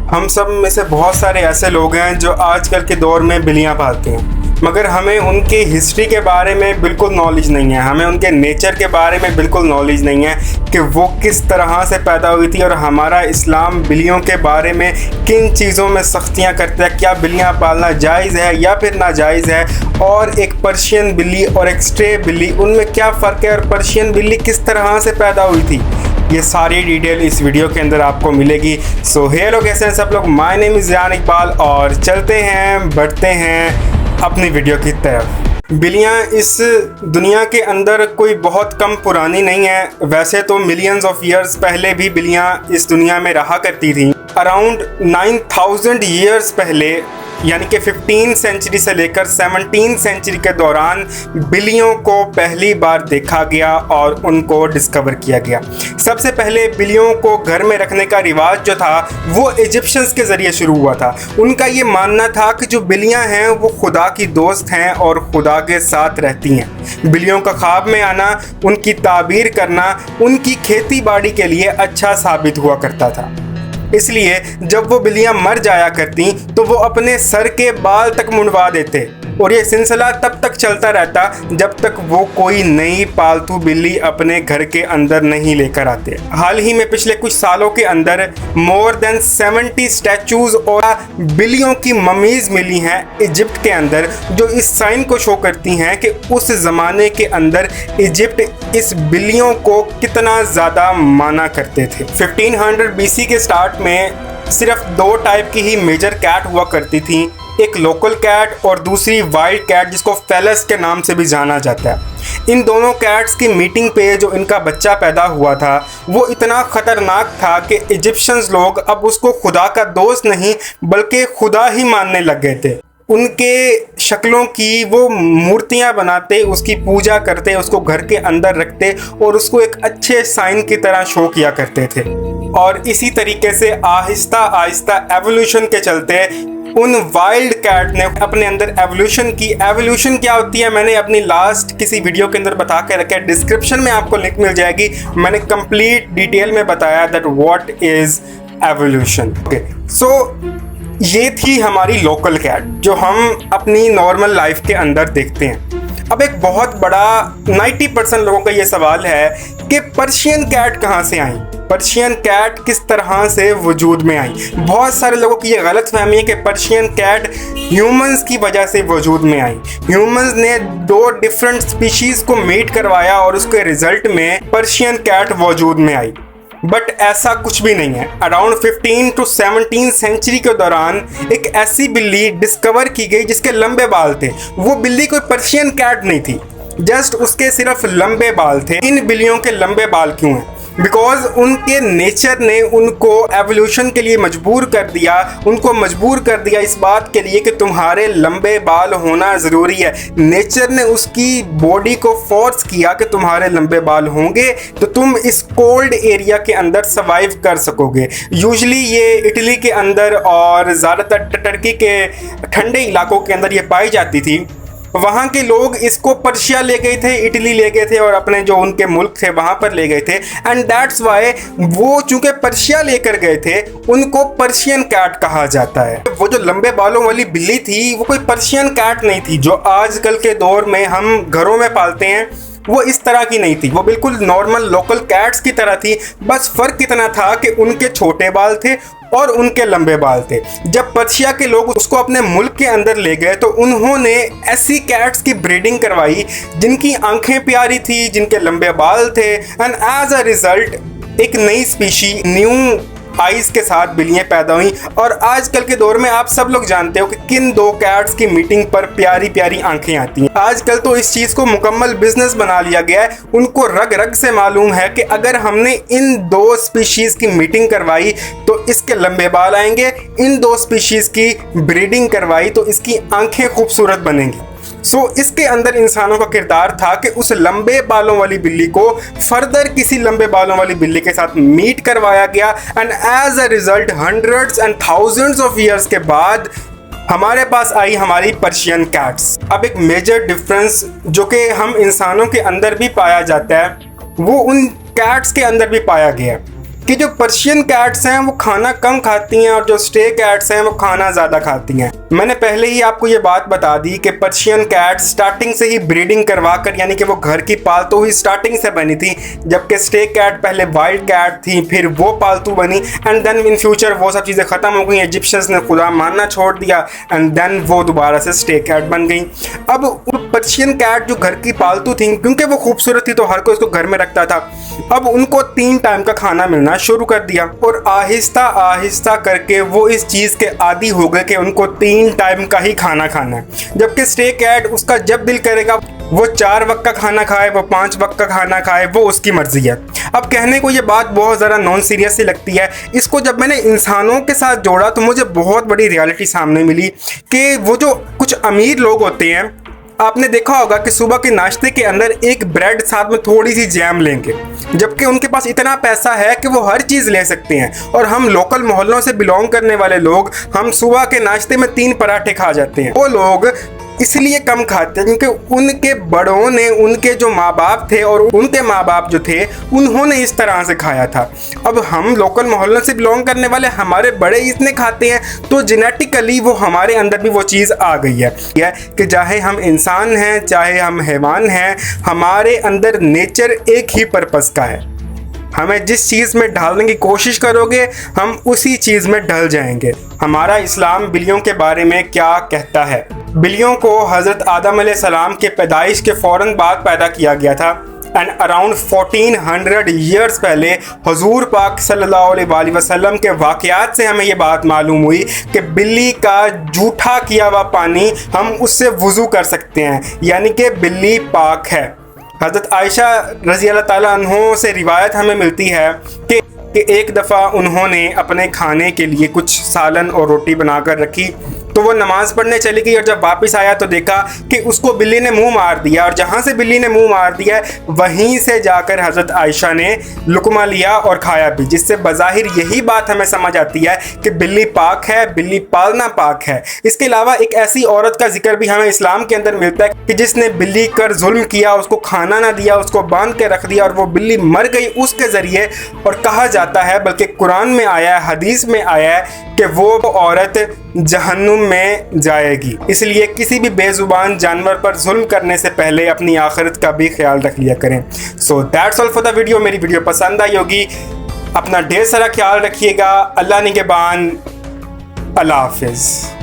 हम सब में से बहुत सारे ऐसे लोग हैं जो आजकल के दौर में बिल्लियाँ पालते हैं, मगर हमें उनके हिस्ट्री के बारे में बिल्कुल नॉलेज नहीं है, हमें उनके नेचर के बारे में बिल्कुल नॉलेज नहीं है कि वो किस तरह से पैदा हुई थी और हमारा इस्लाम बिल्लियों के बारे में किन चीज़ों में सख्तियाँ करता है। क्या बिल्लियाँ पालना जायज़ है या फिर नाजायज़ है, और एक पर्शियन बिल्ली और एक स्ट्रे बिल्ली, उनमें क्या फ़र्क है, और पर्शियन बिल्ली किस तरह से पैदा हुई थी, ये सारी डिटेल इस वीडियो के अंदर आपको मिलेगी। सो हेलो, कैसे हैं सब लोग। माय नेम इज़ ज़ियान इकबाल और चलते हैं, बढ़ते हैं अपनी वीडियो की तरफ। बिल्लियाँ इस दुनिया के अंदर कोई बहुत कम पुरानी नहीं है। वैसे तो मिलियंस ऑफ ईयर्स पहले भी बिल्लियाँ इस दुनिया में रहा करती थीं। अराउंड 9000 ईयर्स पहले, यानी कि 15 सेंचुरी से लेकर 17 सेंचुरी के दौरान बिल्लियों को पहली बार देखा गया और उनको डिस्कवर किया गया। सबसे पहले बिल्लियों को घर में रखने का रिवाज जो था वो इजिप्शियंस के ज़रिए शुरू हुआ था। उनका ये मानना था कि जो बिल्लियां हैं वो खुदा की दोस्त हैं और खुदा के साथ रहती हैं। बिल्लियों का ख्वाब में आना, उनकी ताबीर करना उनकी खेती बाड़ी के लिए अच्छा साबित हुआ करता था। इसलिए जब वो बिल्लियां मर जाया करती तो वो अपने सर के बाल तक मुंडवा देते, और ये सिलसिला तब तक चलता रहता जब तक वो कोई नई पालतू बिल्ली अपने घर के अंदर नहीं लेकर आते। हाल ही में पिछले कुछ सालों के अंदर मोर देन 70 स्टैचूज और बिल्लियों की ममीज मिली हैं इजिप्ट के अंदर, जो इस साइन को शो करती हैं कि उस ज़माने के अंदर इजिप्ट इस बिल्लियों को कितना ज़्यादा माना करते थे। 1500 BC के स्टार्ट में सिर्फ दो टाइप की ही मेजर कैट हुआ करती थी, एक लोकल कैट और दूसरी वाइल्ड कैट जिसको फेलस के नाम से भी जाना जाता है। इन दोनों कैट्स की मीटिंग पे जो इनका बच्चा पैदा हुआ था वो इतना ख़तरनाक था कि इजिप्शियंस लोग अब उसको खुदा का दोस्त नहीं बल्कि खुदा ही मानने लग गए थे। उनके शक्लों की वो मूर्तियां बनाते, उसकी पूजा करते, उसको घर के अंदर रखते और उसको एक अच्छे साइन की तरह शो किया करते थे। और इसी तरीके से आहिस्ता आहिस्ता एवोल्यूशन के चलते उन वाइल्ड कैट ने अपने अंदर एवोल्यूशन की। एवोल्यूशन क्या होती है मैंने अपनी लास्ट किसी वीडियो के अंदर बता के रखा है, डिस्क्रिप्शन में आपको लिंक मिल जाएगी। मैंने कंप्लीट डिटेल में बताया that what is evolution. Okay, so ये थी हमारी लोकल कैट जो हम अपनी नॉर्मल लाइफ के अंदर देखते हैं। अब एक बहुत बड़ा 90% लोगों का ये सवाल है कि पर्शियन कैट कहाँ से आई, पर्शियन कैट किस तरह से वजूद में आई। बहुत सारे लोगों की ये गलत फहमी है कि पर्शियन कैट ह्यूमंस की वजह से वजूद में आई। ह्यूमंस ने 2 डिफरेंट स्पीशीज़ को मीट करवाया और उसके रिजल्ट में पर्शियन कैट वजूद में आई, बट ऐसा कुछ भी नहीं है। अराउंड 15 to 17 सेंचुरी के दौरान एक ऐसी बिल्ली डिस्कवर की गई जिसके लंबे बाल थे। वो बिल्ली कोई पर्शियन कैट नहीं थी, जस्ट उसके सिर्फ लंबे बाल थे। इन बिल्लियों के लंबे बाल क्यों हैं? बिकॉज उनके नेचर ने उनको एवोल्यूशन के लिए मजबूर कर दिया, उनको मजबूर कर दिया इस बात के लिए कि तुम्हारे लंबे बाल होना ज़रूरी है। नेचर ने उसकी बॉडी को फोर्स किया कि तुम्हारे लंबे बाल होंगे तो तुम इस कोल्ड एरिया के अंदर सर्वाइव कर सकोगे। यूजुअली ये इटली के अंदर और ज़्यादातर टर्की के ठंडे इलाकों के अंदर ये पाई जाती थी। वहाँ के लोग इसको पर्शिया ले गए थे, इटली ले गए थे और अपने जो उनके मुल्क थे वहाँ पर ले गए थे। एंड दैट्स वाई वो चूँकि पर्शिया लेकर गए थे उनको पर्शियन कैट कहा जाता है। वो जो लंबे बालों वाली बिल्ली थी वो कोई पर्शियन कैट नहीं थी जो आजकल के दौर में हम घरों में पालते हैं। वो इस तरह की नहीं थी, वो बिल्कुल नॉर्मल लोकल कैट्स की तरह थी। बस फ़र्क इतना था कि उनके छोटे बाल थे और उनके लंबे बाल थे। जब पर्शिया के लोग उसको अपने मुल्क के अंदर ले गए तो उन्होंने ऐसी कैट्स की ब्रीडिंग करवाई जिनकी आंखें प्यारी थी, जिनके लंबे बाल थे, एंड एज अ रिजल्ट एक नई स्पीशी, न्यू आइज़ के साथ बिल्लियाँ पैदा हुई। और आजकल के दौर में आप सब लोग जानते हो कि किन 2 कैट्स की मीटिंग पर प्यारी प्यारी आंखें आती हैं। आजकल तो इस चीज़ को मुकम्मल बिजनेस बना लिया गया है। उनको रग रग से मालूम है कि अगर हमने इन 2 स्पीशीज़ की मीटिंग करवाई तो इसके लंबे बाल आएंगे, इन 2 स्पीशीज़ की ब्रीडिंग करवाई तो इसकी आंखें खूबसूरत बनेंगी। सो इसके अंदर इंसानों का किरदार था कि उस लंबे बालों वाली बिल्ली को फर्दर किसी लंबे बालों वाली बिल्ली के साथ मीट करवाया गया, and as a result hundreds and thousands of years के बाद हमारे पास आई हमारी पर्शियन कैट्स। अब एक मेजर डिफरेंस जो कि हम इंसानों के अंदर भी पाया जाता है वो उन कैट्स के अंदर भी पाया गया कि जो पर्शियन कैट्स हैं वो खाना कम खाती हैं और जो स्टे कैट्स हैं वो खाना ज़्यादा खाती हैं। मैंने पहले ही आपको ये बात बता दी कि पर्शियन कैट स्टार्टिंग से ही ब्रीडिंग करवा कर, यानी कि वो घर की पालतू ही स्टार्टिंग से बनी थी, जबकि स्टे कैट पहले वाइल्ड कैट थी, फिर वो पालतू बनी एंड देन इन फ्यूचर वो सब चीज़ें ख़त्म हो गई। इजिप्शियंस ने खुदा मानना छोड़ दिया एंड देन वो दोबारा से स्टे कैट बन गई। अब पर्शियन कैट जो घर की पालतू थी, क्योंकि वो खूबसूरत थी तो हर कोई उसको घर में रखता था, अब उनको 3 टाइम का खाना मिलना शुरू कर दिया और आहिस्ता आहिस्ता करके वो इस चीज़ के आदी हो गए कि उनको 3 टाइम का ही खाना खाना है। जबकि स्टे कैट उसका जब दिल करेगा वो 4 वक्त का खाना खाए, वो 5 वक्त का खाना खाए, वो उसकी मर्जी है। अब कहने को ये बात बहुत ज़्यादा नॉन सीरियस सी लगती है, इसको जब मैंने इंसानों के साथ जोड़ा तो मुझे बहुत बड़ी रियलिटी सामने मिली कि वो जो कुछ अमीर लोग होते हैं, आपने देखा होगा कि सुबह के नाश्ते के अंदर एक ब्रेड साथ में थोड़ी सी जैम लेंगे, जबकि उनके पास इतना पैसा है कि वो हर चीज़ ले सकते हैं। और हम लोकल मोहल्लों से बिलोंग करने वाले लोग, हम सुबह के नाश्ते में 3 पराठे खा जाते हैं। वो लोग इसलिए कम खाते हैं क्योंकि उनके बड़ों ने, उनके जो माँ बाप थे और उनके माँ बाप जो थे, उन्होंने इस तरह से खाया था। अब हम लोकल मोहल्लों से बिलोंग करने वाले, हमारे बड़े इतने खाते हैं तो जेनेटिकली वो हमारे अंदर भी वो चीज़ आ गई है कि चाहे हम इंसान हैं चाहे हम हैवान हैं, हमारे अंदर नेचर एक ही पर्पस का है। हमें जिस चीज़ में ढालने की कोशिश करोगे हम उसी चीज़ में ढल जाएंगे। हमारा इस्लाम बिल्लियों के बारे में क्या कहता है? बिल्लियों को हज़रत आदम अलैहिस्सलाम के पैदाइश के फ़ौरन बाद पैदा किया गया था एंड अराउंड 1400 ईयर्स पहले हुजूर पाक सल्लल्लाहु अलैहि वसल्लम के वाक़यात से हमें ये बात मालूम हुई कि बिल्ली का जूठा किया हुआ पानी हम उससे वज़ू कर सकते हैं, यानी कि बिल्ली पाक है। हज़रत आयशा रज़ी अल्लाह ताला अन्हों से रिवायत हमें मिलती है कि एक दफ़ा उन्होंने अपने खाने के लिए कुछ सालन और रोटी बनाकर रखी तो वो नमाज़ पढ़ने चली गई और जब वापस आया तो देखा कि उसको बिल्ली ने मुंह मार दिया और जहाँ से बिल्ली ने मुंह मार दिया वहीं से जाकर हज़रत आयशा ने लुकमा लिया और खाया भी, जिससे बज़ाहिर यही बात हमें समझ आती है कि बिल्ली पाक है, बिल्ली पालना पाक है। इसके अलावा एक ऐसी औरत का जिक्र भी हमें इस्लाम के अंदर मिलता है कि जिसने बिल्ली कर जुल्म किया, उसको खाना ना दिया, उसको बांध के रख दिया और वो बिल्ली मर गई उसके ज़रिए। और कहा जाता है, बल्कि कुरान में आया है, हदीस में आया है कि वो औरत जहन्नुम में जाएगी। इसलिए किसी भी बेजुबान जानवर पर जुल्म करने से पहले अपनी आखिरत का भी ख्याल रख लिया करें। So that's all for the video. मेरी वीडियो पसंद आई होगी, अपना ढेर सारा ख्याल रखिएगा। अल्लाह निगहबान, अल्लाह हाफिज़।